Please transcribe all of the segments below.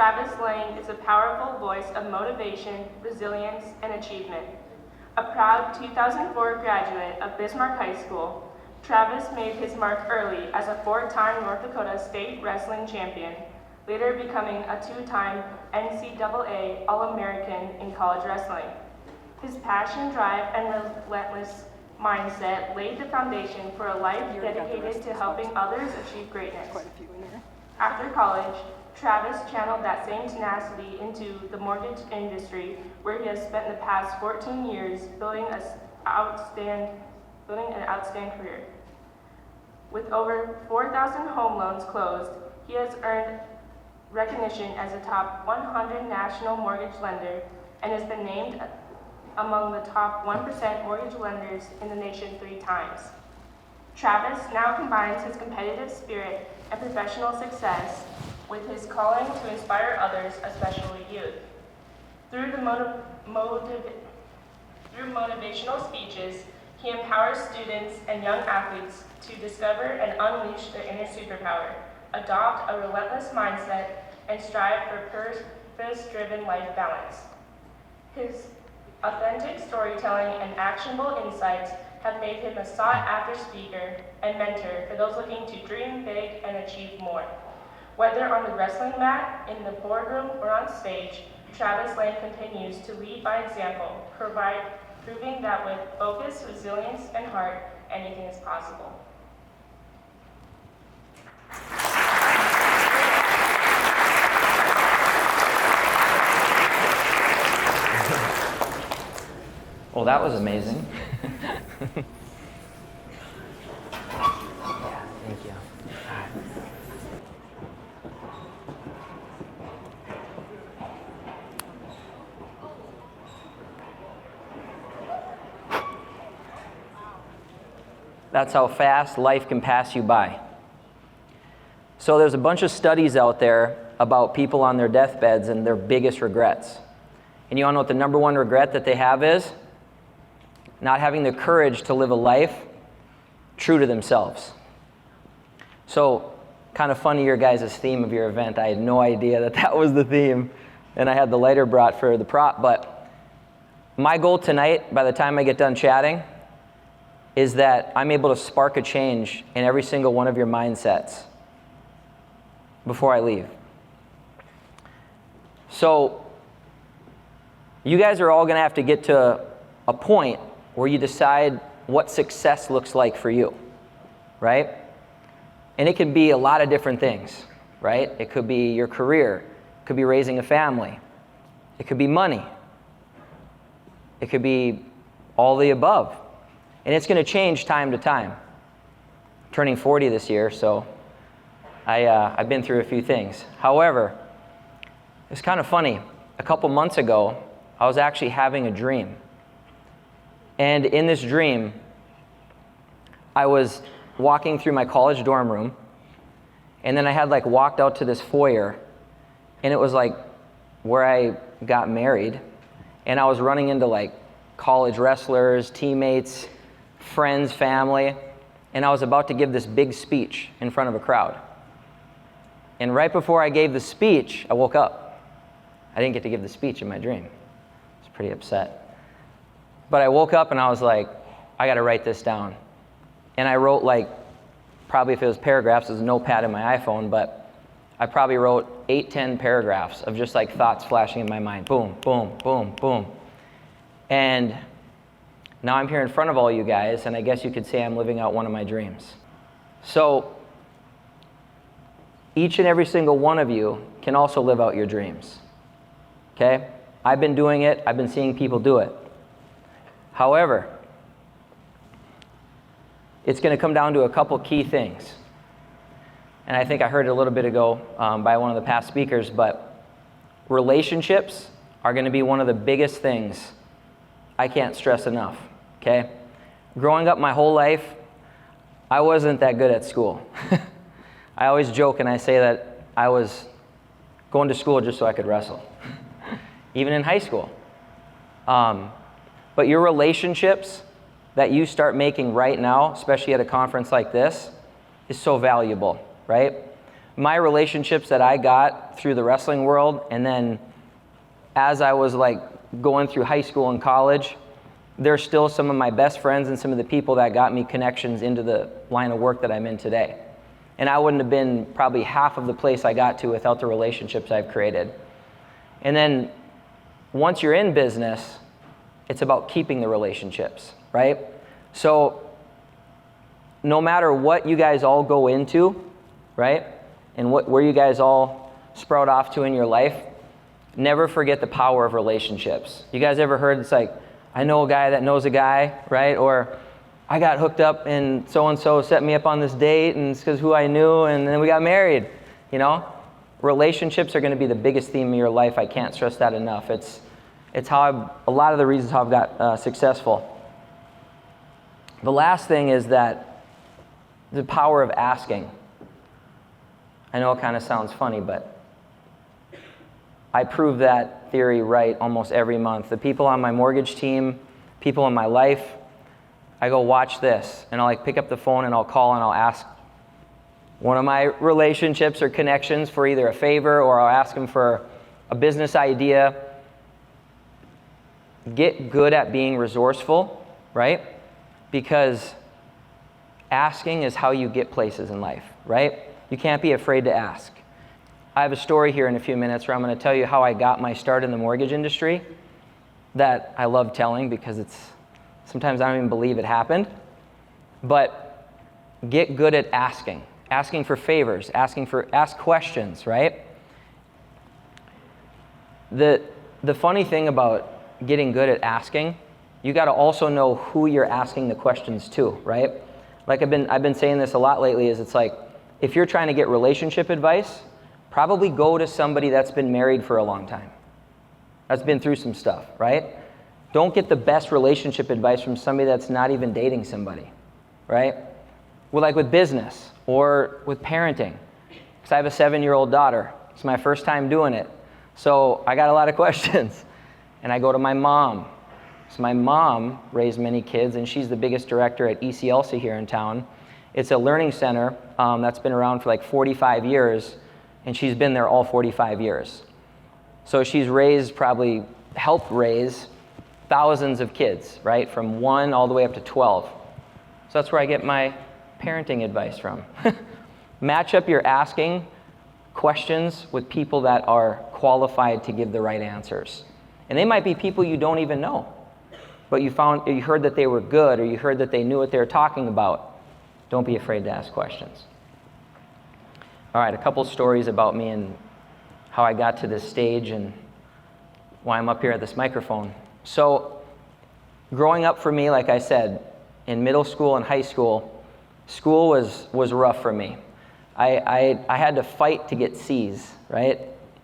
Travis Lane is a powerful voice of motivation, resilience, and achievement. A proud 2004 graduate of Bismarck High School, Travis made his mark early as a 4-time North Dakota State Wrestling Champion, later becoming a 2-time NCAA All-American in college wrestling. His passion, drive, and relentless mindset laid the foundation for a life dedicated to helping others achieve greatness. After college, Travis channeled that same tenacity into the mortgage industry, where he has spent the past 14 years building an outstanding career. With over 4,000 home loans closed, he has earned recognition as a top 100 national mortgage lender and has been named among the top 1% mortgage lenders in the nation 3 times. Travis now combines his competitive spirit and professional success with his calling to inspire others, especially youth. Through motivational speeches, he empowers students and young athletes to discover and unleash their inner superpower, adopt a relentless mindset, and strive for purpose-driven life balance. His authentic storytelling and actionable insights have made him a sought-after speaker and mentor for those looking to dream big and achieve more. Whether on the wrestling mat, in the boardroom, or on stage, Travis Lane continues to lead by example, proving that with focus, resilience, and heart, anything is possible. Well, that was amazing. Yeah, thank you. That's how fast life can pass you by. So there's a bunch of studies out there about people on their deathbeds and their biggest regrets. And you want to know what the number one regret that they have is? Not having the courage to live a life true to themselves. So, kind of funny your guys' theme of your event. I had no idea that that was the theme, and I had the lighter brought for the prop. But my goal tonight, by the time I get done chatting, is that I'm able to spark a change in every single one of your mindsets before I leave. So, you guys are all going to have to get to a point where you decide what success looks like for you, right? And it could be a lot of different things, right? It could be your career. It could be raising a family. It could be money. It could be all the above. And it's going to change time to time. I'm turning 40 this year, so I've been through a few things. However, it's kind of funny. A couple months ago, I was actually having a dream. And in this dream, I was walking through my college dorm room, and then I had walked out to this foyer, and it was where I got married, and I was running into college wrestlers, teammates, friends, family, and I was about to give this big speech in front of a crowd. And right before I gave the speech, I woke up. I didn't get to give the speech in my dream. I was pretty upset. But I woke up and I was like, I got to write this down. And I wrote probably if it was paragraphs, there's a notepad in my iPhone, but I probably wrote 8-10 paragraphs of just thoughts flashing in my mind. Boom, boom, boom, boom. And now I'm here in front of all you guys, and I guess you could say I'm living out one of my dreams. So each and every single one of you can also live out your dreams. Okay? I've been doing it. I've been seeing people do it. However, it's going to come down to a couple key things. And I think I heard it a little bit ago by one of the past speakers, but relationships are going to be one of the biggest things I can't stress enough, okay? Growing up my whole life, I wasn't that good at school. I always joke and I say that I was going to school just so I could wrestle, even in high school. But your relationships that you start making right now, especially at a conference like this, is so valuable, right? my relationships that I got through the wrestling world, and then as I was like going through high school and college, they're still some of my best friends and some of the people that got me connections into the line of work that I'm in today. And I wouldn't have been probably half of the place I got to without the relationships I've created. And then once you're in business, it's about keeping the relationships, right? So no matter what you guys all go into, right? And where you guys all sprout off to in your life, never forget the power of relationships. You guys ever heard it's like, I know a guy that knows a guy, right? Or I got hooked up and so set me up on this date and it's because who I knew and then we got married, you know? Relationships are going to be the biggest theme of your life. I can't stress that enough. It's how a lot of the reasons how I've got successful. The last thing is that the power of asking. I know it kind of sounds funny, but I prove that theory right almost every month. The people on my mortgage team, people in my life, I go, watch this, and I'll like pick up the phone and I'll call and I'll ask one of my relationships or connections for either a favor or I'll ask them for a business idea. Get good at being resourceful, right? Because asking is how you get places in life, right? You can't be afraid to ask. I have a story here in a few minutes where I'm going to tell you how I got my start in the mortgage industry that I love telling because sometimes I don't even believe it happened. But get good at asking for favors, ask questions, right? The funny thing about getting good at asking, you got to also know who you're asking the questions to, right? Like I've been saying this a lot lately is it's like, if you're trying to get relationship advice, probably go to somebody that's been married for a long time. That's been through some stuff, right? Don't get the best relationship advice from somebody that's not even dating somebody, right? Well, like with business or with parenting. Because I have a 7-year-old daughter. It's my first time doing it. So I got a lot of questions. And I go to my mom. So my mom raised many kids, and she's the biggest director at ECLC here in town. It's a learning center that's been around for like 45 years, and she's been there all 45 years. So she's helped raise thousands of kids, right? From 1 all the way up to 12. So that's where I get my parenting advice from. Match up your asking questions with people that are qualified to give the right answers. And they might be people you don't even know, but you heard that they were good, or you heard that they knew what they were talking about. Don't be afraid to ask questions. All right, a couple stories about me and how I got to this stage and why I'm up here at this microphone. So growing up for me, like I said, in middle school and high school, school was rough for me. I had to fight to get C's, right?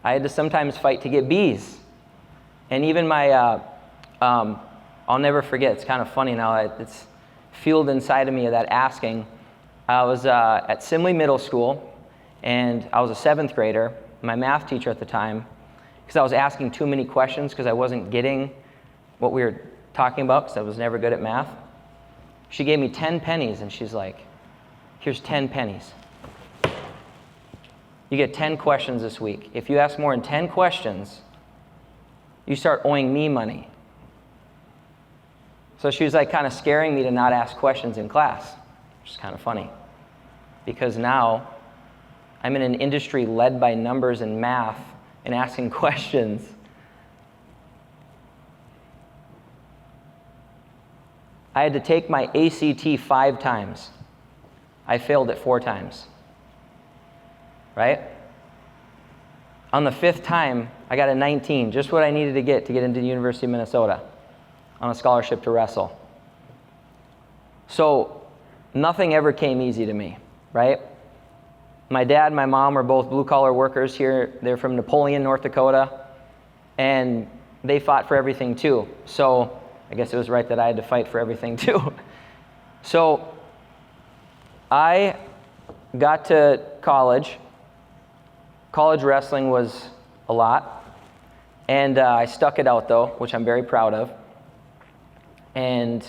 I had to sometimes fight to get B's. And even my, I'll never forget, it's kind of funny now, it's fueled inside of me of that asking. I was at Simley Middle School, and I was a 7th grader. My math teacher at the time, because I was asking too many questions because I wasn't getting what we were talking about because I was never good at math. She gave me 10 pennies, and she's like, here's 10 pennies. You get 10 questions this week. If you ask more than 10 questions, you start owing me money. So she was like kind of scaring me to not ask questions in class, which is kind of funny. Because now I'm in an industry led by numbers and math and asking questions. I had to take my ACT 5 times. I failed it 4 times. Right? On the 5th time, I got a 19, just what I needed to get into the University of Minnesota on a scholarship to wrestle. So nothing ever came easy to me, right? My dad and my mom were both blue-collar workers here. They're from Napoleon, North Dakota, and they fought for everything too. So I guess it was right that I had to fight for everything too. So I got to college. College wrestling was a lot, and I stuck it out though, which I'm very proud of. And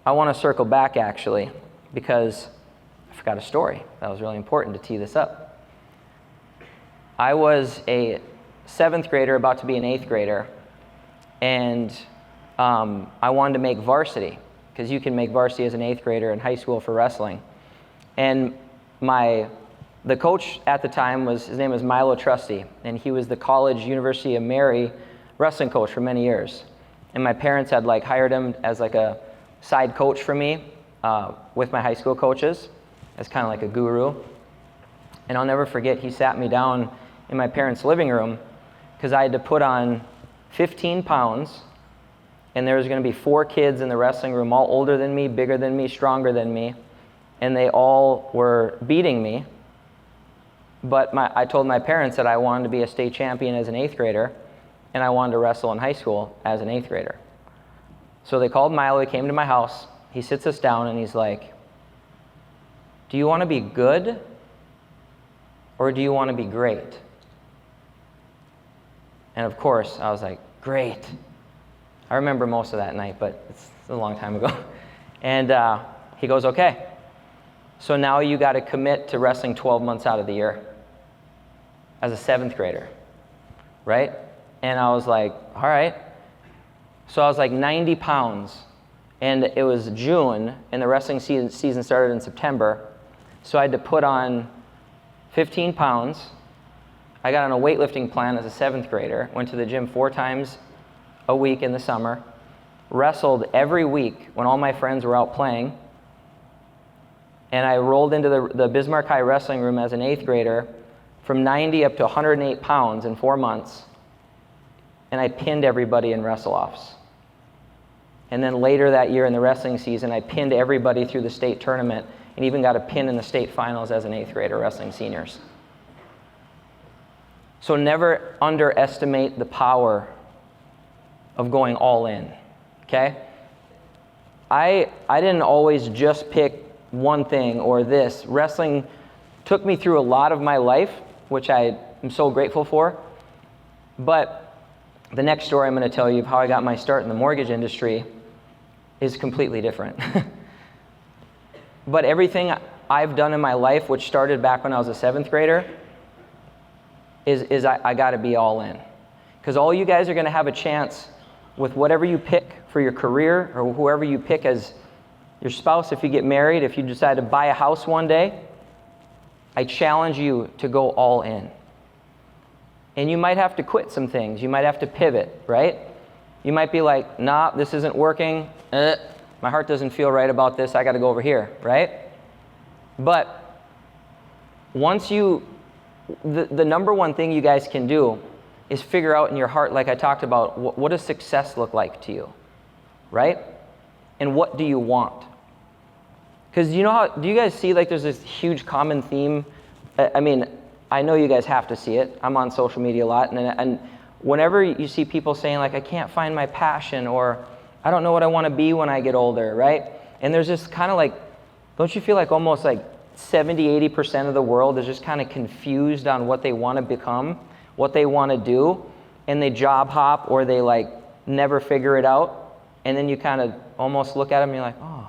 I want to circle back actually, because I forgot a story. That was really important to tee this up. I was a 7th grader about to be an 8th grader, and I wanted to make varsity, because you can make varsity as an 8th grader in high school for wrestling. And the coach at the time his name was Milo Trusty, and he was the college University of Mary wrestling coach for many years. And my parents had hired him as a side coach for me with my high school coaches, as kind of like a guru. And I'll never forget, he sat me down in my parents' living room, because I had to put on 15 pounds, and there was going to be 4 kids in the wrestling room, all older than me, bigger than me, stronger than me, and they all were beating me. But I told my parents that I wanted to be a state champion as an 8th grader, and I wanted to wrestle in high school as an 8th grader. So they called Milo. He came to my house. He sits us down, and he's like, do you want to be good, or do you want to be great? And of course, I was like, great. I remember most of that night, but it's a long time ago. And he goes, okay. So now you got to commit to wrestling 12 months out of the year as a 7th grader, right? And I was like, all right. So I was 90 pounds, and it was June, and the wrestling season started in September. So I had to put on 15 pounds. I got on a weightlifting plan as a 7th grader, went to the gym 4 times a week in the summer, wrestled every week when all my friends were out playing, and I rolled into the Bismarck High wrestling room as an 8th grader from 90 up to 108 pounds in 4 months, and I pinned everybody in wrestle-offs. And then later that year in the wrestling season, I pinned everybody through the state tournament and even got a pin in the state finals as an 8th grader wrestling seniors. So never underestimate the power of going all in, okay? I didn't always just pick one thing or this. Wrestling took me through a lot of my life, which I am so grateful for. But the next story I'm going to tell you of how I got my start in the mortgage industry is completely different. But everything I've done in my life, which started back when I was a 7th grader, is I got to be all in. Because all you guys are going to have a chance with whatever you pick for your career, or whoever you pick as your spouse if you get married, if you decide to buy a house one day, I challenge you to go all in. And you might have to quit some things. You might have to pivot, right? You might be like, nah, this isn't working. My heart doesn't feel right about this. I got to go over here, right? But once the number one thing you guys can do is figure out in your heart, like I talked about, what does success look like to you, right? And what do you want? Because do you guys see there's this huge common theme? I mean, I know you guys have to see it. I'm on social media a lot, and whenever you see people saying I can't find my passion, or I don't know what I want to be when I get older, right? And there's this kind of don't you feel almost 70-80% of the world is just kind of confused on what they want to become, what they want to do, and they job hop, or they never figure it out, and then you kind of almost look at them and you're like, oh,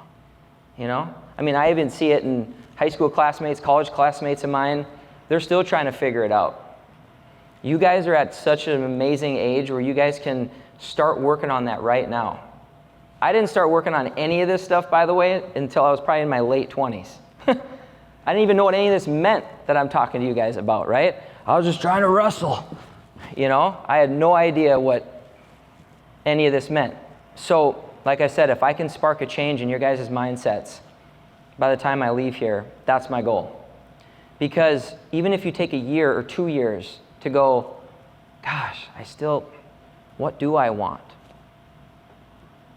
I mean, I even see it in high school classmates, college classmates of mine. They're still trying to figure it out. You guys are at such an amazing age where you guys can start working on that right now. I didn't start working on any of this stuff, by the way, until I was probably in my late 20s. I didn't even know what any of this meant that I'm talking to you guys about, right? I was just trying to wrestle. I had no idea what any of this meant. So, like I said, if I can spark a change in your guys' mindsets by the time I leave here, that's my goal. Because even if you take a year or 2 years to go, gosh, what do I want?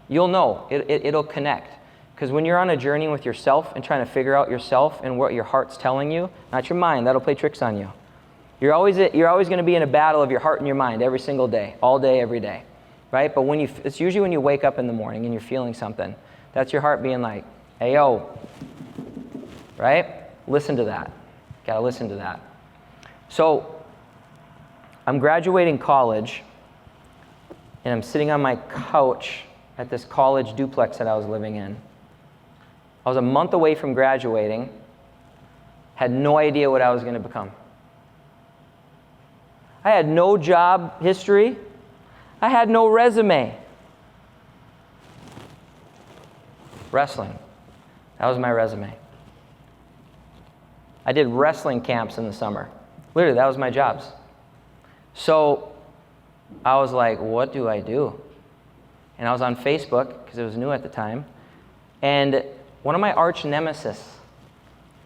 You'll know. It'll connect. Because when you're on a journey with yourself and trying to figure out yourself and what your heart's telling you, not your mind, that'll play tricks on you. You're always going to be in a battle of your heart and your mind every single day, all day, every day, right? But it's usually when you wake up in the morning and you're feeling something. That's your heart being like, hey, yo, right? Listen to that. Got to listen to that. So I'm graduating college, and I'm sitting on my couch at this college duplex that I was living in. I was a month away from graduating, Had no idea what I was going to become. I had no job history. I had no resume. Wrestling. That was my resume. I did wrestling camps in the summer. Literally, that was my jobs. So I was like, what do I do? And I was on Facebook, because it was new at the time. And one of my arch nemesis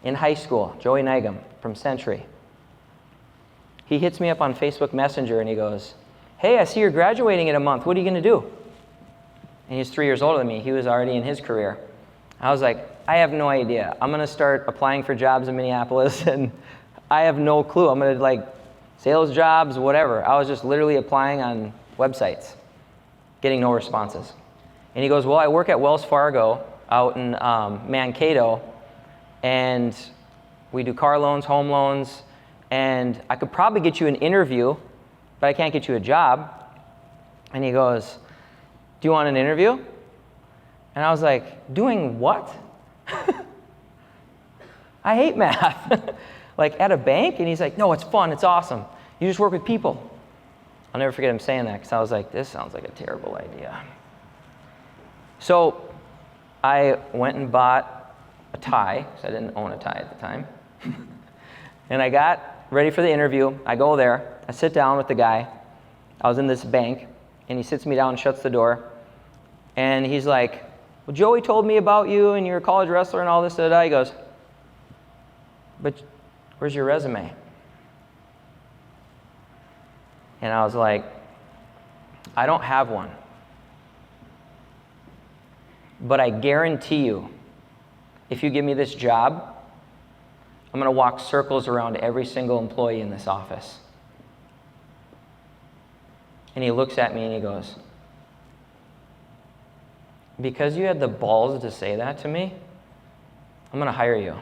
in high school, Joey Nigam from Century, he hits me up on Facebook Messenger and he goes, hey, I see you're graduating in a month. What are you going to do? And he's 3 years older than me. He was already in his career. I was like, I have no idea. I'm going to start applying for jobs in Minneapolis, and I have no clue. I'm going to, like, sales jobs, whatever. I was just literally applying on websites, getting no responses. And he goes, well, I work at Wells Fargo out in Mankato, and we do car loans, home loans, and I could probably get you an interview, but I can't get you a job. And he goes, do you want an interview? And I was like, doing what? I hate math. Like at a bank? And he's like, no, it's fun, it's awesome. You just work with people. I'll never forget him saying that, because I was like, this sounds like a terrible idea. So I went and bought a tie, because I didn't own a tie at the time. And I got ready for the interview. I go there, I sit down with the guy. I was in this bank, and he sits me down and shuts the door. And he's like, well, Joey told me about you, and you're a college wrestler and all this, da-da. He goes, but where's your resume? And I was like, I don't have one. But I guarantee you, if you give me this job, I'm going to walk circles around every single employee in this office. And he looks at me and he goes, because you had the balls to say that to me, I'm going to hire you.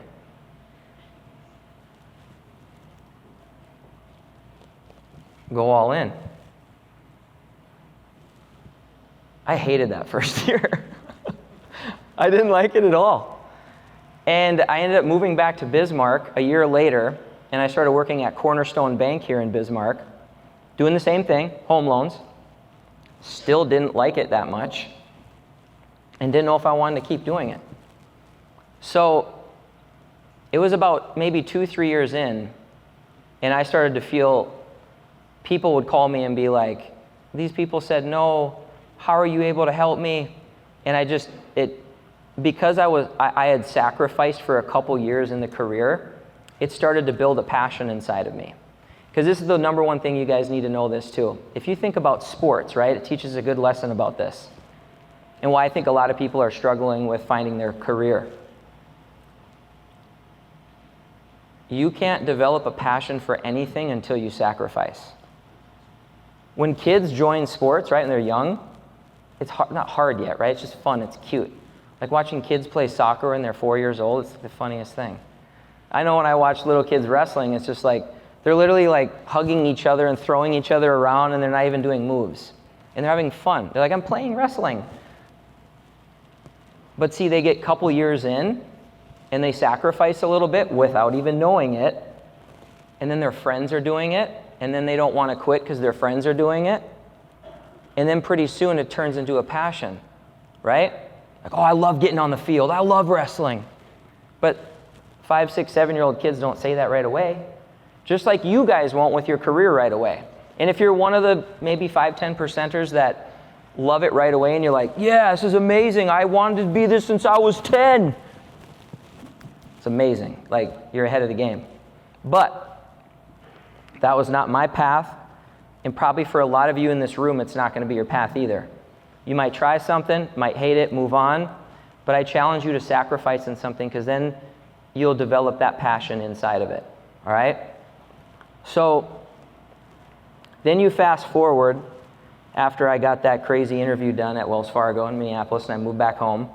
Go all in. I hated that first year. I didn't like it at all. And I ended up moving back to Bismarck a year later, and I started working at Cornerstone Bank here in Bismarck, doing the same thing, home loans. Still didn't like it that much, and didn't know if I wanted to keep doing it. So it was about maybe 2-3 years in, and I started to feel people would call me and be like, these people said no, how are you able to help me? And because I had sacrificed for a couple years in the career, it started to build a passion inside of me. Because this is the number one thing you guys need to know this too. If you think about sports, right, it teaches a good lesson about this. And why I think a lot of people are struggling with finding their career. You can't develop a passion for anything until you sacrifice. When kids join sports, right, and they're young, it's not hard yet, right? It's just fun, it's cute. Like watching kids play soccer when they're 4 years old, it's the funniest thing. I know when I watch little kids wrestling, it's just like, they're literally like hugging each other and throwing each other around, and they're not even doing moves. And they're having fun. They're like, I'm playing wrestling. But see, they get a couple years in, and they sacrifice a little bit without even knowing it, and then their friends are doing it, and then they don't want to quit because their friends are doing it, and then pretty soon it turns into a passion, right? Like, oh, I love getting on the field. I love wrestling. But 5, 6, 7-year-old kids don't say that right away. Just like you guys won't with your career right away. And if you're one of the maybe 5-10%ers that love it right away and you're like, yeah, this is amazing. I wanted to be this since I was 10. It's amazing. Like, you're ahead of the game. But that was not my path. And probably for a lot of you in this room, it's not going to be your path either. You might try something, might hate it, move on. But I challenge you to sacrifice in something, because then you'll develop that passion inside of it. All right? So then you fast forward after I got that crazy interview done at Wells Fargo in Minneapolis, and I moved back home.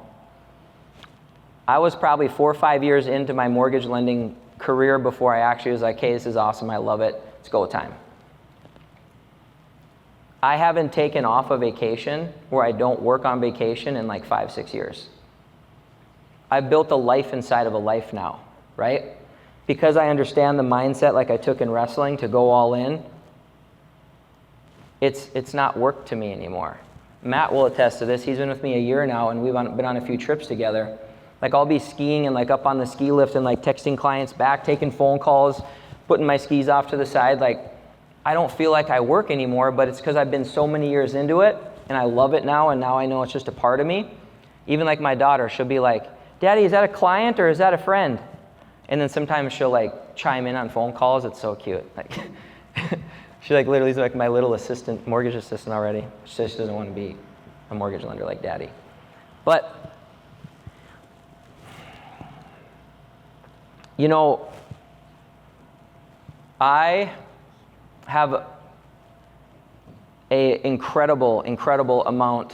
I was probably 4 or 5 years into my mortgage lending career before I actually was like, hey, this is awesome, I love it, it's go time. I haven't taken off a vacation where I don't work on vacation in like 5, 6 years. I've built a life inside of a life now, right? because I understand the mindset like I took in wrestling to go all in, it's not work to me anymore. Matt will attest to this. He's been with me a year now, and we've been on a few trips together. Like, I'll be skiing and like up on the ski lift and like texting clients back, taking phone calls, putting my skis off to the side. Like, I don't feel like I work anymore, but it's because I've been so many years into it, and I love it now, and now I know it's just a part of me. Even like my daughter, she'll be like, Daddy, is that a client or is that a friend? And then sometimes she'll like chime in on phone calls. It's so cute. Like, she like literally is like my little assistant, mortgage assistant already. She says she doesn't want to be a mortgage lender like Daddy. But, you know, I have an incredible amount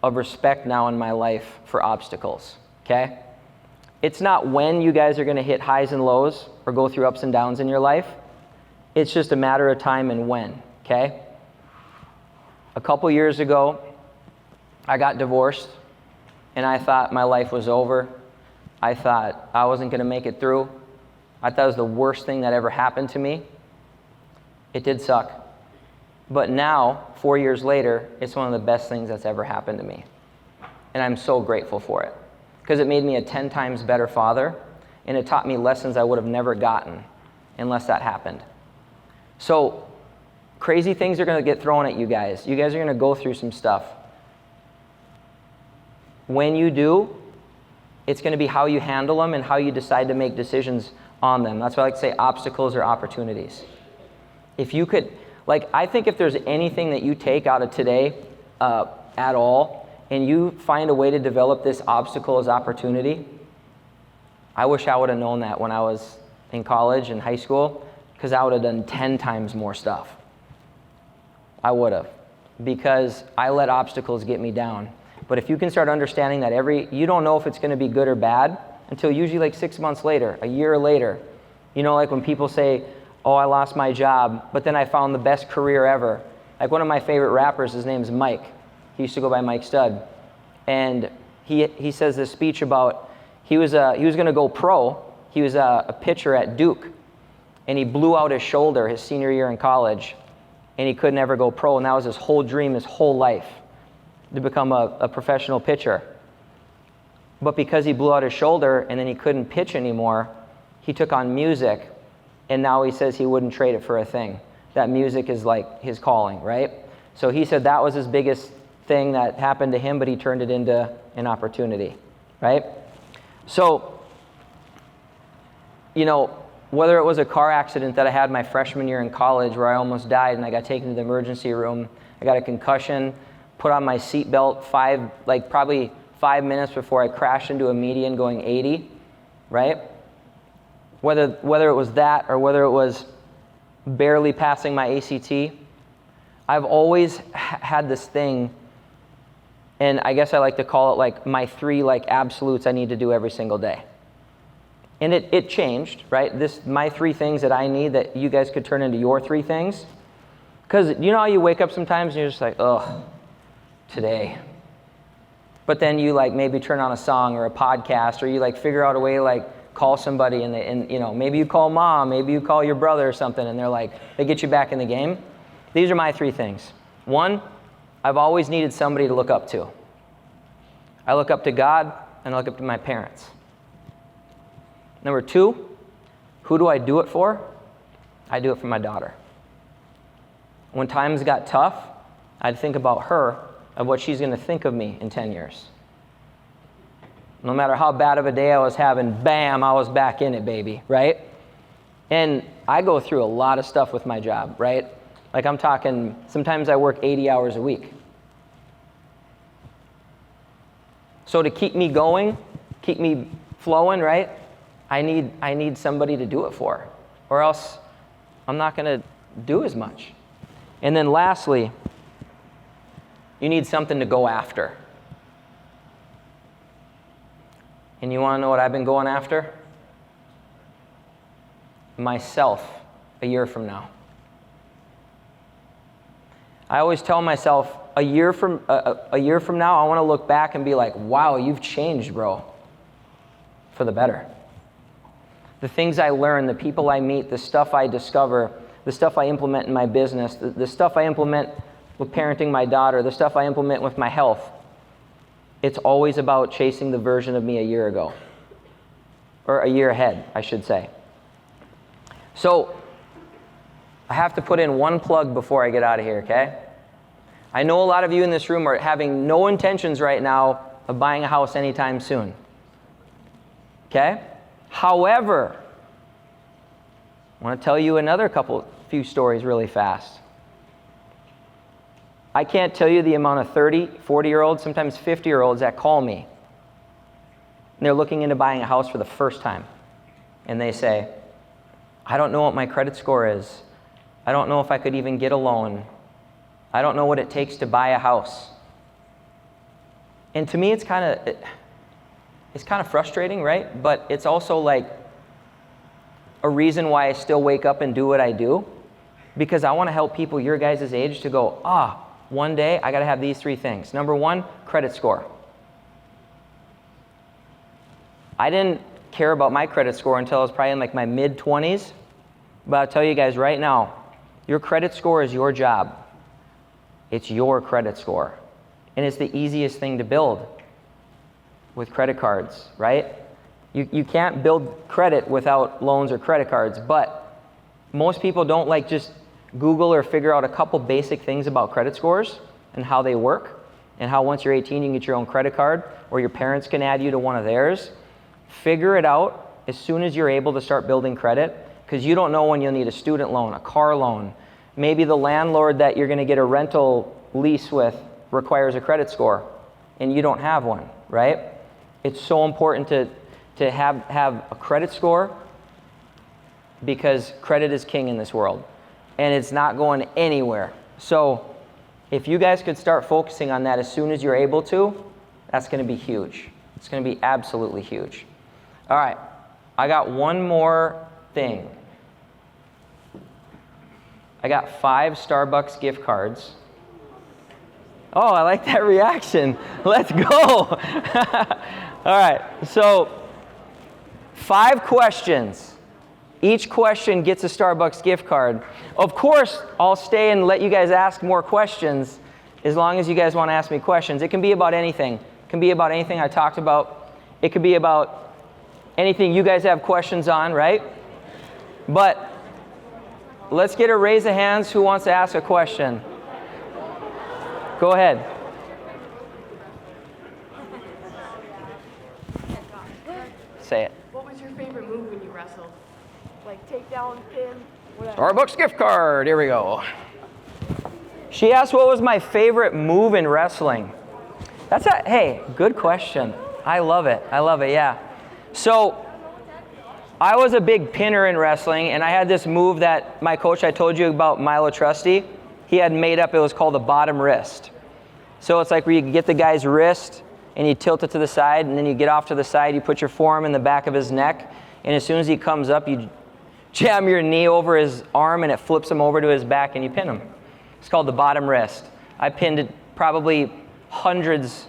of respect now in my life for obstacles, okay? It's not when you guys are going to hit highs and lows or go through ups and downs in your life. It's just a matter of time and when, okay? A couple years ago, I got divorced, and I thought my life was over. I thought I wasn't going to make it through. I thought it was the worst thing that ever happened to me. It did suck. But now, 4 years later, it's one of the best things that's ever happened to me. And I'm so grateful for it. Because it made me a 10 times better father, and it taught me lessons I would have never gotten unless that happened. So, crazy things are going to get thrown at you guys. You guys are going to go through some stuff. When you do, it's going to be how you handle them and how you decide to make decisions on them. That's why I like to say obstacles or opportunities. If you could, like, I think if there's anything that you take out of today at all, and you find a way to develop this obstacle as opportunity, I wish I would have known that when I was in college and high school, because I would have done 10 times more stuff. I would have, because I let obstacles get me down. But if you can start understanding that you don't know if it's going to be good or bad until usually like 6 months later, a year later. You know, like when people say, oh, I lost my job, but then I found the best career ever. Like one of my favorite rappers, his name's Mike. He used to go by Mike Stud. And he says this speech about, he was going to go pro. He was a pitcher at Duke. And he blew out his shoulder his senior year in college. And he could never go pro. And that was his whole dream, his whole life, to become a professional pitcher. But because he blew out his shoulder and then he couldn't pitch anymore, he took on music. And now he says he wouldn't trade it for a thing. That music is like his calling, right? So he said that was his biggest thing that happened to him, but he turned it into an opportunity, right? So, you know, whether it was a car accident that I had my freshman year in college where I almost died and I got taken to the emergency room, I got a concussion, put on my seatbelt probably 5 minutes before I crashed into a median going 80, right? Whether it was that or whether it was barely passing my ACT, I've always had this thing, and I guess I like to call it like my 3 like absolutes I need to do every single day. And it changed, right? My 3 things that I need that you guys could turn into your 3 things. Because you know how you wake up sometimes and you're just like, ugh, today. But then you like maybe turn on a song or a podcast, or you like figure out a way to like call somebody and you know, maybe you call mom, maybe you call your brother or something, and they get you back in the game. These are my 3 things. 1, I've always needed somebody to look up to. I look up to God and I look up to my parents. Number 2, who do I do it for? I do it for my daughter. When times got tough, I'd think about her, of what she's going to think of me in 10 years. No matter how bad of a day I was having, bam, I was back in it, baby, right? And I go through a lot of stuff with my job, right? Like I'm talking, sometimes I work 80 hours a week. So to keep me going, keep me flowing, right? I need somebody to do it for, or else I'm not going to do as much. And then lastly, you need something to go after. And you want to know what I've been going after? Myself a year from now. I always tell myself a year from now, I want to look back and be like, wow, you've changed, bro, for the better. the things I learn, the people I meet, the stuff I discover, the stuff I implement in my business, the stuff I implement with parenting my daughter, the stuff I implement with my health, it's always about chasing the version of me a year ago. Or a year ahead, I should say. So, I have to put in one plug before I get out of here, okay? I know a lot of you in this room are having no intentions right now of buying a house anytime soon. Okay? However, I want to tell you another few stories really fast. I can't tell you the amount of 30, 40-year-olds, sometimes 50-year-olds that call me. And they're looking into buying a house for the first time. And they say, I don't know what my credit score is. I don't know if I could even get a loan. I don't know what it takes to buy a house. And to me, it's kind of frustrating, right? But it's also like a reason why I still wake up and do what I do, because I want to help people your guys' age to go, one day I got to have these 3 things. Number 1, credit score. I didn't care about my credit score until I was probably in like my mid-20s. But I'll tell you guys right now, your credit score is your job. It's your credit score. And it's the easiest thing to build with credit cards, right? You can't build credit without loans or credit cards, but most people don't like just Google or figure out a couple basic things about credit scores and how they work, and how once you're 18 you can get your own credit card, or your parents can add you to one of theirs. Figure it out as soon as you're able to start building credit, because you don't know when you'll need a student loan, a car loan. Maybe the landlord that you're going to get a rental lease with requires a credit score, and you don't have one, right? It's so important to have a credit score, because credit is king in this world, and it's not going anywhere. So if you guys could start focusing on that as soon as you're able to, that's going to be huge. It's going to be absolutely huge. All right, I got one more thing. I got 5 Starbucks gift cards. Oh, I like that reaction. Let's go. All right, so 5 questions. Each question gets a Starbucks gift card. Of course, I'll stay and let you guys ask more questions as long as you guys want to ask me questions. It can be about anything. It can be about anything I talked about. It could be about anything you guys have questions on, right? But let's get a raise of hands who wants to ask a question. Go ahead. Say it. What was your favorite move when you wrestled? Like takedown, pin, whatever. Starbucks gift card. Here we go. She asked what was my favorite move in wrestling. Hey, good question. I love it, yeah. So, I was a big pinner in wrestling, and I had this move that my coach I told you about, Milo Trusty, he had made up. It was called the bottom wrist. So it's like where you get the guy's wrist, and you tilt it to the side, and then you get off to the side, you put your forearm in the back of his neck, and as soon as he comes up, you jam your knee over his arm, and it flips him over to his back, and you pin him. It's called the bottom wrist. I pinned it probably hundreds,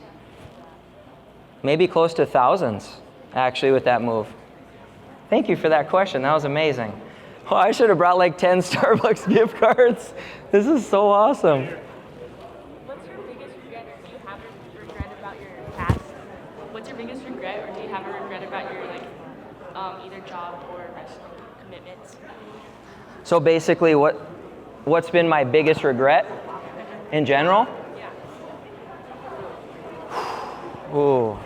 maybe close to thousands, actually, with that move. Thank you for that question. That was amazing. Oh, I should have brought like 10 Starbucks gift cards. This is so awesome. What's your biggest regret, or do you have a regret about your past? What's your biggest regret, or do you have a regret about your either job or wrestling commitments? So basically, what's been my biggest regret in general? Yeah. Ooh,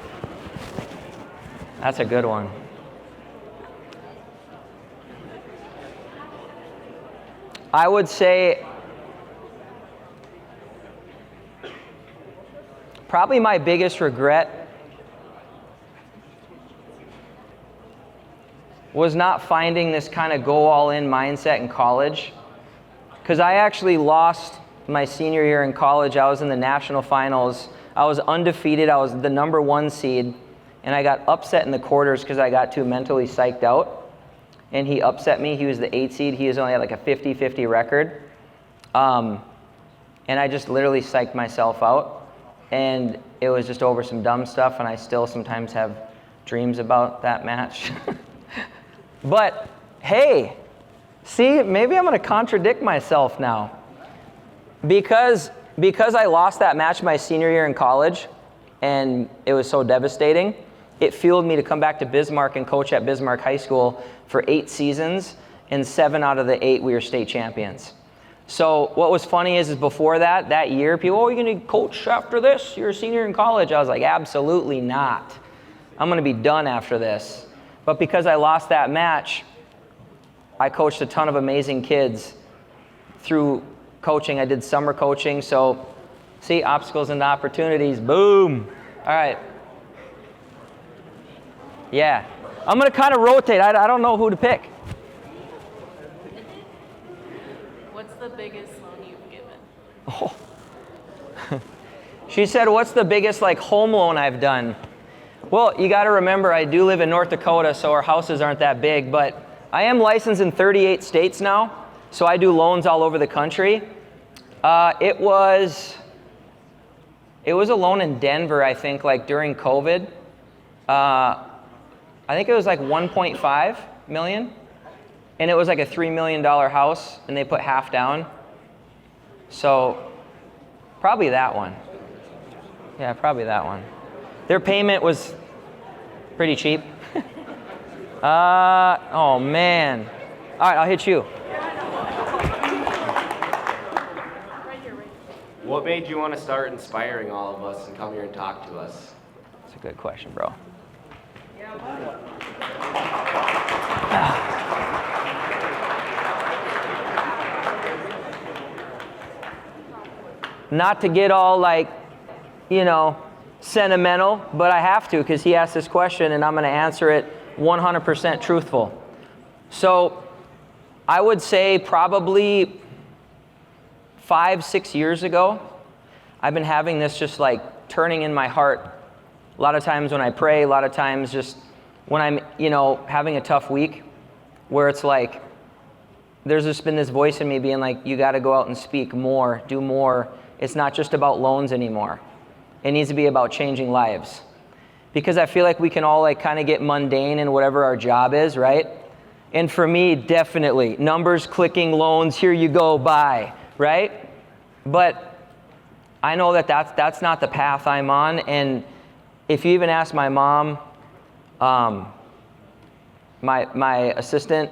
that's a good one. I would say probably my biggest regret was not finding this kind of go all in mindset in college, because I actually lost my senior year in college. I was in the national finals. I was undefeated. I was the number 1 seed, and I got upset in the quarters because I got too mentally psyched out. And he upset me. He was the 8 seed. He was only at like a 50-50 record. And I just literally psyched myself out. And it was just over some dumb stuff, and I still sometimes have dreams about that match. But hey, see, maybe I'm going to contradict myself now. Because I lost that match my senior year in college, and it was so devastating, it fueled me to come back to Bismarck and coach at Bismarck High School for 8 seasons, and 7 out of the 8 we were state champions. So what was funny is before that year, people, oh, you're going to coach after this? You're a senior in college. I was like, absolutely not. I'm going to be done after this. But because I lost that match, I coached a ton of amazing kids through coaching. I did summer coaching. So see, obstacles and opportunities. Boom. All right. Yeah. I'm going to kind of rotate. I don't know who to pick. What's the biggest loan you've given? Oh. She said, what's the biggest like home loan I've done? Well, you got to remember, I do live in North Dakota, so our houses aren't that big, but I am licensed in 38 states now, so I do loans all over the country. It was a loan in Denver, I think, like during COVID. I think it was like 1.5 million. And it was like a $3 million house, and they put half down. So probably that one. Yeah, probably that one. Their payment was pretty cheap. Oh man. All right, I'll hit you. What made you want to start inspiring all of us and come here and talk to us? That's a good question, bro. Not to get all like, sentimental, but I have to because he asked this question and I'm going to answer it 100% truthful. So I would say probably 5-6 years ago, I've been having this just like turning in my heart. A lot of times when I pray, a lot of times just when I'm, having a tough week where it's like, there's just been this voice in me being like, you got to go out and speak more, do more. It's not just about loans anymore. It needs to be about changing lives. Because I feel like we can all like kind of get mundane in whatever our job is, right? And for me, definitely, numbers, clicking, loans, here you go, bye, right? But I know that that's not the path I'm on. And if you even ask my mom, my assistant,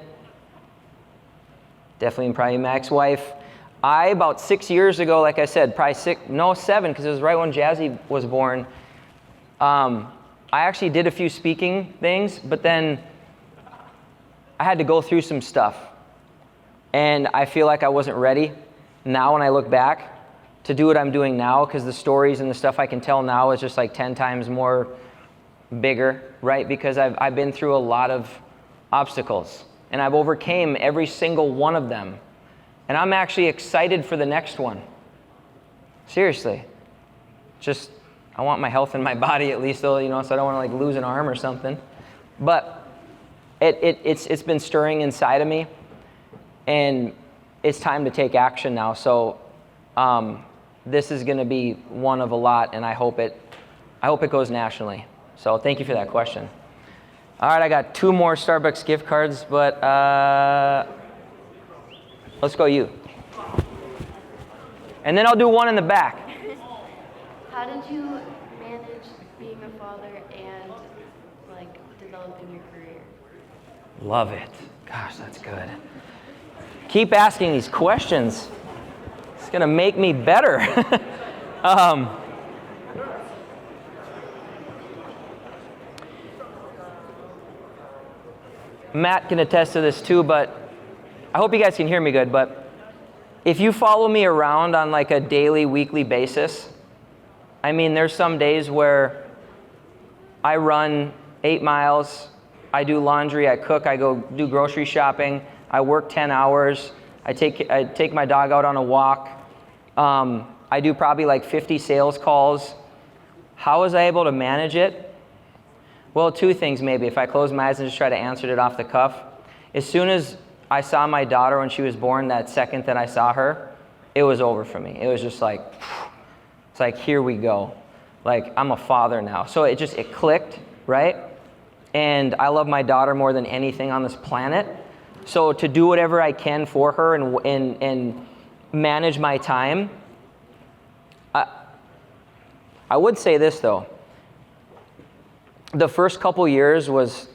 definitely probably my ex-wife, about 6 years ago, like I said, probably 7, because it was right when Jazzy was born, I actually did a few speaking things, but then I had to go through some stuff. And I feel like I wasn't ready now when I look back to do what I'm doing now, because the stories and the stuff I can tell now is just like 10 times more bigger, right? Because I've been through a lot of obstacles, and I've overcame every single one of them. And I'm actually excited for the next one. Seriously. Just, I want my health in my body at least, though, so I don't want to like lose an arm or something. But it's been stirring inside of me, and it's time to take action now. So this is going to be one of a lot, and I hope it goes nationally. So thank you for that question. All right, I got 2 more Starbucks gift cards, but let's go you. And then I'll do one in the back. How did you manage being a father and like developing your career? Love it. Gosh, that's good. Keep asking these questions. It's going to make me better. Matt can attest to this too, but I hope you guys can hear me good, but if you follow me around on like a daily, weekly basis, there's some days where I run 8 miles, I do laundry, I cook, I go do grocery shopping, I work 10 hours, I take my dog out on a walk, I do probably like 50 sales calls. How was I able to manage it? Well, 2 things maybe. If I close my eyes and just try to answer it off the cuff. As soon as I saw my daughter when she was born, that second that I saw her, it was over for me. It was just like, it's like, here we go. Like, I'm a father now. So it clicked, right? and I love my daughter more than anything on this planet. So to do whatever I can for her and manage my time, I would say this though. The first couple years was,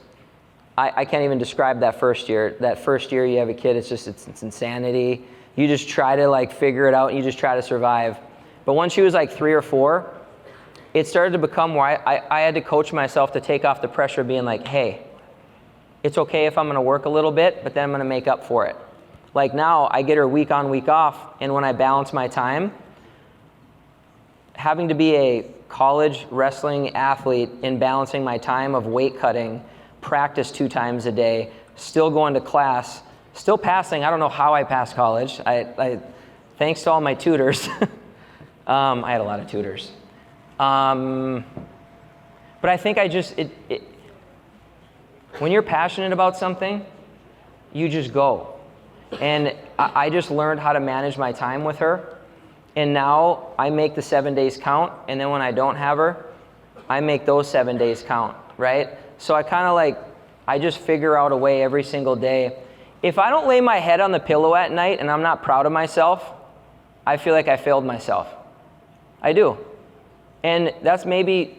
I can't even describe that first year. That first year you have a kid, it's insanity. You just try to like figure it out and you just try to survive. But once she was like 3 or 4, it started to become where I had to coach myself to take off the pressure of being like, hey, it's okay if I'm gonna work a little bit, but then I'm gonna make up for it. Like now I get her week on, week off, and when I balance my time, having to be a college wrestling athlete in balancing my time of weight cutting, practice 2 times a day, still going to class, still passing. I don't know how I passed college. I thanks to all my tutors. I had a lot of tutors. But I think when you're passionate about something, you just go. And I just learned how to manage my time with her. And now I make the 7 days count, and then when I don't have her, I make those 7 days count, right? So I just figure out a way every single day. If I don't lay my head on the pillow at night and I'm not proud of myself, I feel like I failed myself. I do. And that's maybe,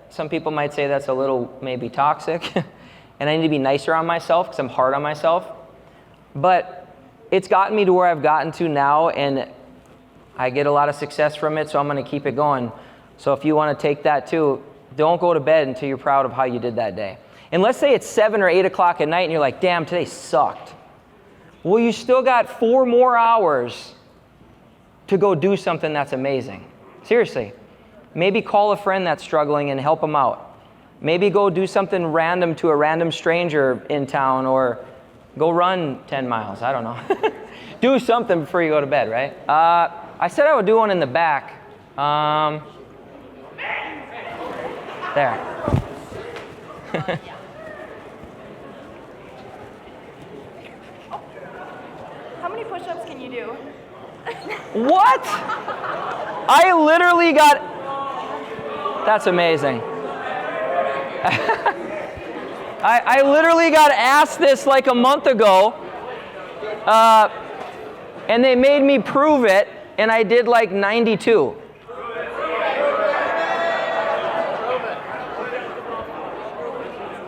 some people might say that's a little maybe toxic, and I need to be nicer on myself because I'm hard on myself. But it's gotten me to where I've gotten to now, and I get a lot of success from it, so I'm going to keep it going. So if you want to take that too, don't go to bed until you're proud of how you did that day. And let's say it's 7 or 8 o'clock at night and you're like, damn, today sucked. Well, you still got 4 more hours to go do something that's amazing. Seriously. Maybe call a friend that's struggling and help them out. Maybe go do something random to a random stranger in town, or go run 10 miles. I don't know. Do something before you go to bed, right? I said I would do one in the back. There. How many push-ups can you do? What? I literally got... That's amazing. I literally got asked this like a month ago, and they made me prove it, and I did like 92.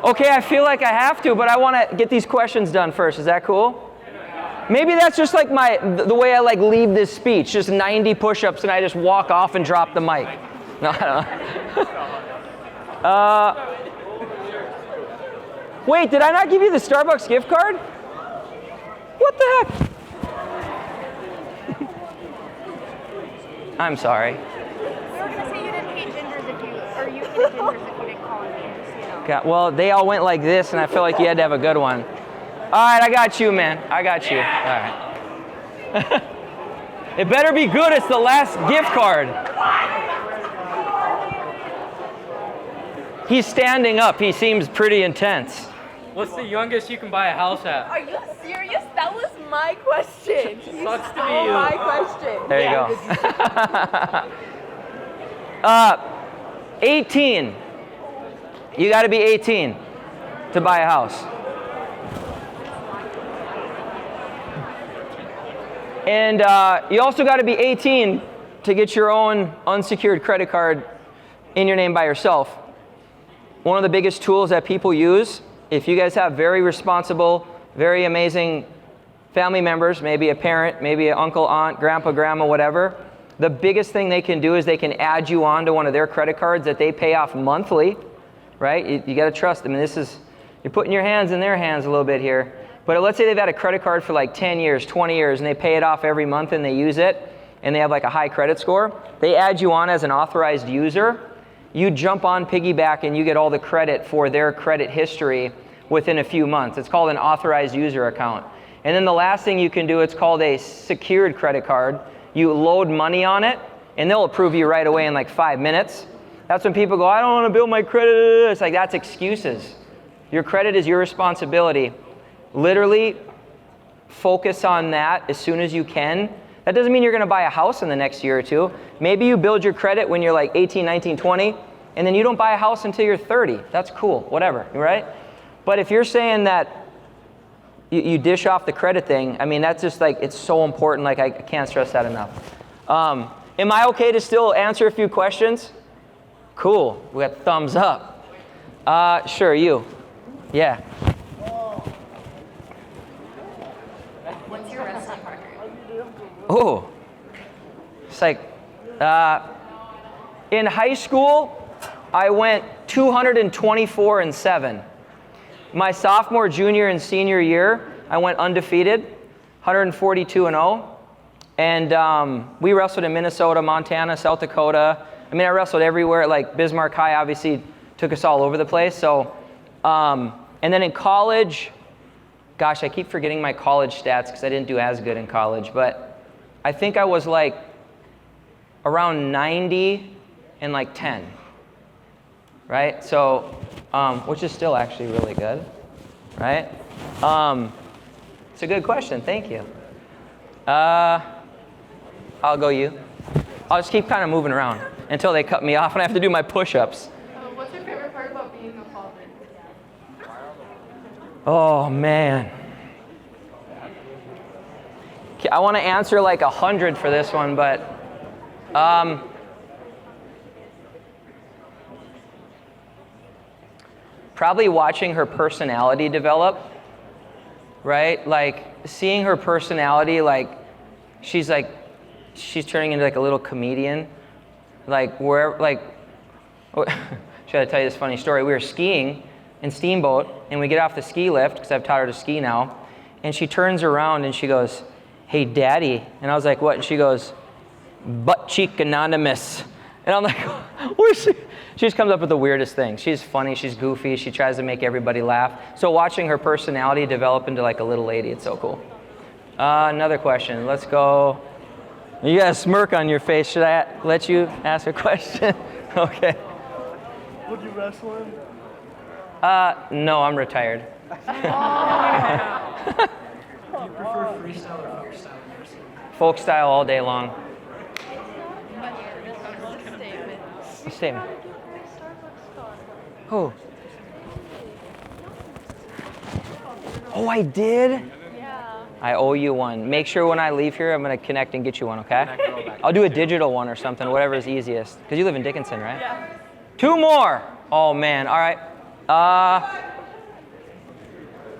Okay, I feel like I have to, but I want to get these questions done first. Is that cool? Maybe that's just like the way I like leave this speech, just 90 push-ups, and I just walk off and drop the mic. No, I don't know. Wait, did I not give you the Starbucks gift card? What the heck? I'm sorry. We were going to say you didn't eat gingers or you eat gingers if you didn't call me, just so you know. Okay, well, they all went like this, and I feel like you had to have a good one. All right, I got you, man. I got you. All right. It better be good. It's the last gift card. He's standing up. He seems pretty intense. What's the youngest you can buy a house at? Are you serious? That was my question. Sucks to be you. My question. There you go. 18. You got to be 18 to buy a house. And you also got to be 18 to get your own unsecured credit card in your name by yourself. One of the biggest tools that people use, if you guys have very responsible, very amazing family members, maybe a parent, maybe an uncle, aunt, grandpa, grandma, whatever, the biggest thing they can do is they can add you on to one of their credit cards that they pay off monthly, right? You got to trust them. And you're putting your hands in their hands a little bit here. But let's say they've had a credit card for like 10 years, 20 years, and they pay it off every month and they use it, and they have like a high credit score. They add you on as an authorized user. You jump on piggyback and you get all the credit for their credit history within a few months. It's called an authorized user account. And then the last thing you can do, it's called a secured credit card. You load money on it, and they'll approve you right away in like 5 minutes. That's when people go, I don't want to build my credit. It's like, that's excuses. Your credit is your responsibility. Literally focus on that as soon as you can. That doesn't mean you're going to buy a house in the next year or two. Maybe you build your credit when you're like 18, 19, 20, And then you don't buy a house until you're 30. That's cool, whatever, right? But if you're saying that you dish off the credit thing, I mean, that's just like, it's so important. Like, I can't stress that enough. Am I okay to still answer a few questions? Cool, we got thumbs up. Sure, you. Yeah. What's your wrestling record? Oh, it's like, in high school, I went 224-7. My sophomore, junior, and senior year, I went undefeated, 142-0. And we wrestled in Minnesota, Montana, South Dakota. I mean, I wrestled everywhere. Like Bismarck High obviously took us all over the place. So, and then in college, gosh, I keep forgetting my college stats because I didn't do as good in college. But I think I was like around 90 and like 10, right? So, which is still actually really good, right? It's a good question. Thank you. I'll go you. I'll just keep kind of moving around until they cut me off and I have to do my push-ups. What's your favorite part about being a father? Oh, man. I want to answer like 100 for this one, but probably watching her personality develop, right? Like seeing her personality, like she's turning into like a little comedian. Like where, like, should I tell you this funny story? We were skiing in Steamboat and we get off the ski lift because I've taught her to ski now. And she turns around and she goes, "Hey, Daddy." And I was like, "What?" And she goes, "Butt cheek anonymous." And I'm like, where's she? She just comes up with the weirdest things. She's funny, she's goofy, she tries to make everybody laugh. So watching her personality develop into like a little lady, it's so cool. Another question, let's go. You got a smirk on your face. Should I let you ask a question? Okay. Would you wrestle him? No, I'm retired. Do you prefer freestyle or folk style wrestling? Folk style all day long. Statement. Oh. Oh, I did? Yeah. I owe you one. Make sure when I leave here, I'm going to connect and get you one, okay? I'll do a digital one or something, whatever is easiest. Because you live in Dickinson, right? Yeah. 2 more. Oh, man. All right.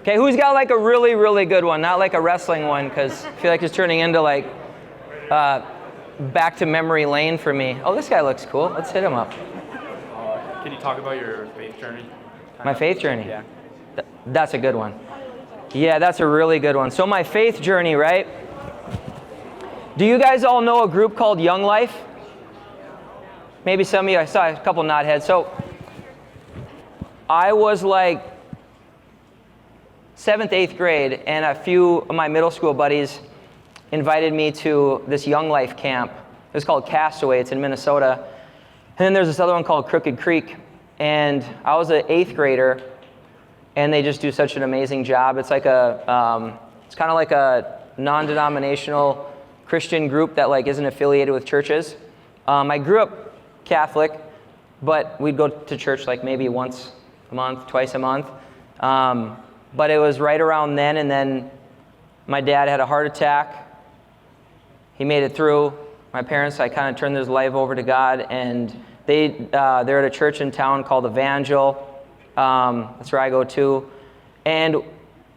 Okay, who's got like a really, really good one? Not like a wrestling one, because I feel like it's turning into like back to memory lane for me. Oh, this guy looks cool. Let's hit him up. Can you talk about your faith journey? My faith journey? Yeah. That's a good one. Yeah, that's a really good one. So my faith journey, right? Do you guys all know a group called Young Life? Maybe some of you, I saw a couple nod heads. So I was like 7th, 8th grade, and a few of my middle school buddies invited me to this Young Life camp. It was called Castaway. It's in Minnesota. And then there's this other one called Crooked Creek. And I was an 8th grader, and they just do such an amazing job. It's like it's kind of like a non-denominational Christian group that like isn't affiliated with churches. I grew up Catholic, but we'd go to church like maybe once a month, twice a month. But it was right around then, and then my dad had a heart attack. He made it through. My parents, I kind of turned his life over to God, and they're at a church in town called Evangel. That's where I go to. And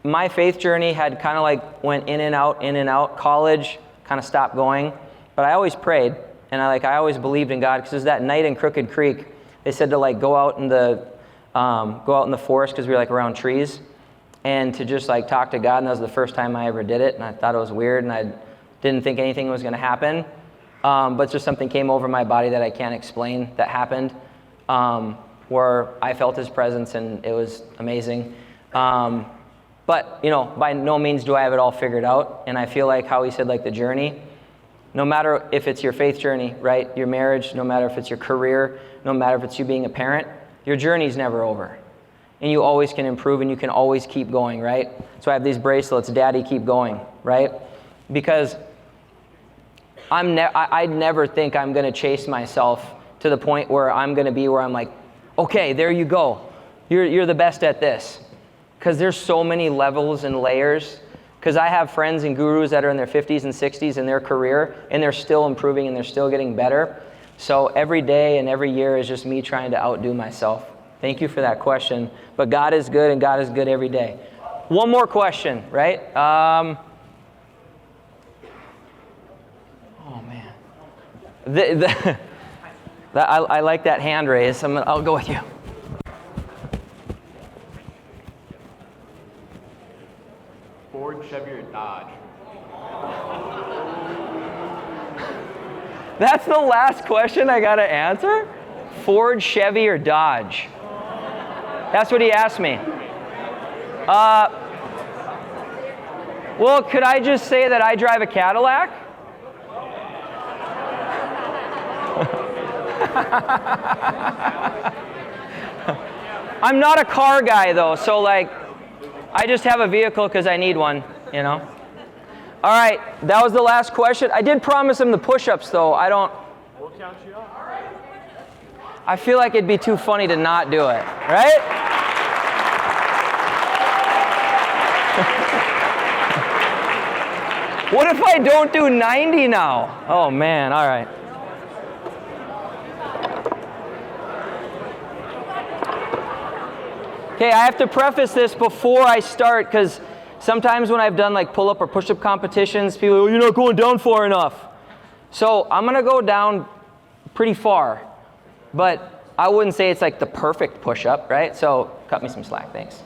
my faith journey had kind of like went in and out. College kind of stopped going, but I always prayed, and I always believed in God, because it was that night in Crooked Creek. They said to like go out in the forest, because we were like around trees, and to just like talk to God. And that was the first time I ever did it, and I thought it was weird, and I didn't think anything was going to happen. But just something came over my body that I can't explain that happened, where I felt his presence, and it was amazing. But, by no means do I have it all figured out. And I feel like how he said, like the journey, no matter if it's your faith journey, right, your marriage, no matter if it's your career, no matter if it's you being a parent, your journey's never over. And you always can improve, and you can always keep going, right? So I have these bracelets, Daddy, keep going, right? Because I never think I'm going to chase myself to the point where I'm going to be where I'm like, okay, there you go. You're the best at this. Because there's so many levels and layers. Because I have friends and gurus that are in their 50s and 60s in their career, and they're still improving and they're still getting better. So every day and every year is just me trying to outdo myself. Thank you for that question. But God is good, and God is good every day. One more question, right? Oh, man. I like that hand raise. I'll go with you. Ford, Chevy, or Dodge? That's the last question I got to answer? Ford, Chevy, or Dodge? That's what he asked me. Well, could I just say that I drive a Cadillac? I'm not a car guy, though, so like, I just have a vehicle because I need one, you know? All right, that was the last question. I did promise him the push-ups, though. We'll count you up. I feel like it'd be too funny to not do it, right? What if I don't do 90 now? Oh, man, all right. Okay, I have to preface this before I start because sometimes when I've done like pull-up or push-up competitions, people are, oh, you're not going down far enough. So I'm going to go down pretty far, but I wouldn't say it's like the perfect push-up, right? So cut me some slack, thanks.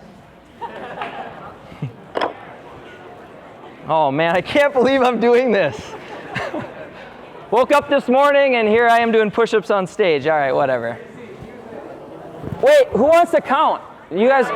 Oh man, I can't believe I'm doing this. Woke up this morning and here I am doing push-ups on stage. All right, whatever. Wait, who wants to count? You guys? All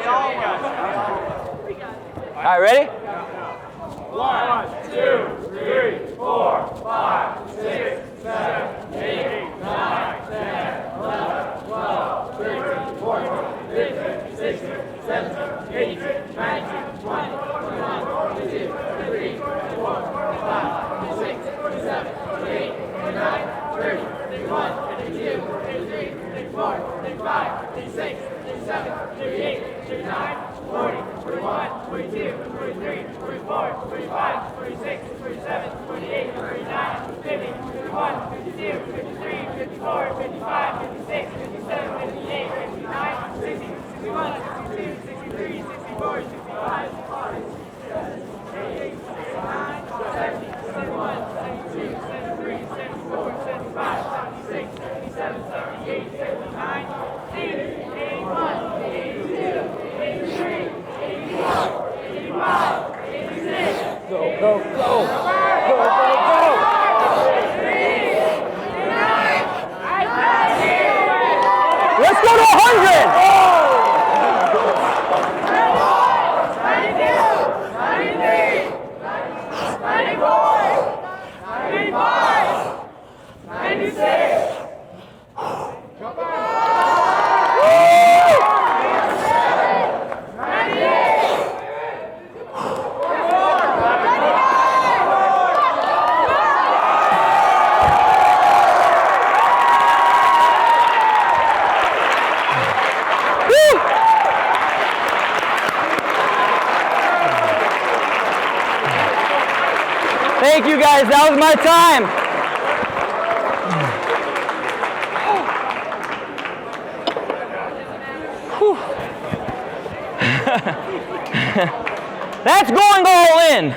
right, ready? 1, 2, 3, 4, 5, 6, 7, 8, 9, 10, 11, 12, 13, 14, 15, 16, 17, 18, 19, 20, 21, 22, 23, 24, 25, 26, 27, 28, 29, 30, 31, 32, 33, 34, 35, 36, 37, 38, 39, 40, 41, 42, 43, 44, 45, 46, 47, 48, 49, 50, 51, 52, 53, 54, 55, 56, 57, 58, 59, 60, 61, 62, 63, 64, 65, 68, 69, 70, 71, 72, 73, 74, 75, 76, 77, 78, 79, 80, 81, 82, 83, 84, 85, 86. Go, go, go. Go, go, go. 83, 89. Let's go to 100. 100. Thank you guys, that was my time. That's going all in.